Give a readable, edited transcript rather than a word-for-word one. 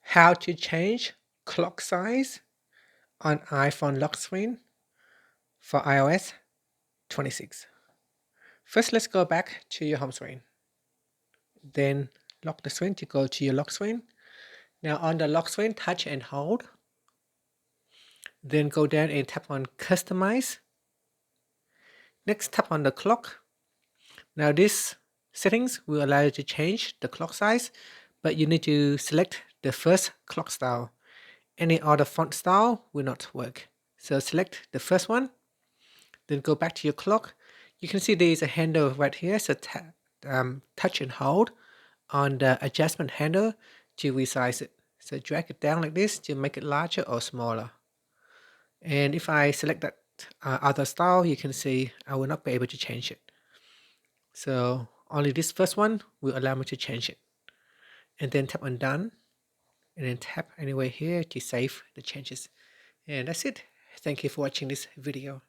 How to change clock size on iPhone lock screen for iOS 26. First, let's go back to your home screen. Then lock the screen to go to your lock screen. Now on the lock screen, touch and hold. Then go down and tap on customize. Next, tap on the clock. Now this settings will allow you to change the clock size, but you need to select the first clock style. Any other font style will not work. So select the first one, then go back to your clock. You can see there is a handle right here, so touch and hold on the adjustment handle to resize it. So drag it down like this to make it larger or smaller. And if I select that other style, you can see I will not be able to change it. So only this first one will allow me to change it. And then tap on done, and then tap anywhere here to save the changes. And that's it. Thank you for watching this video.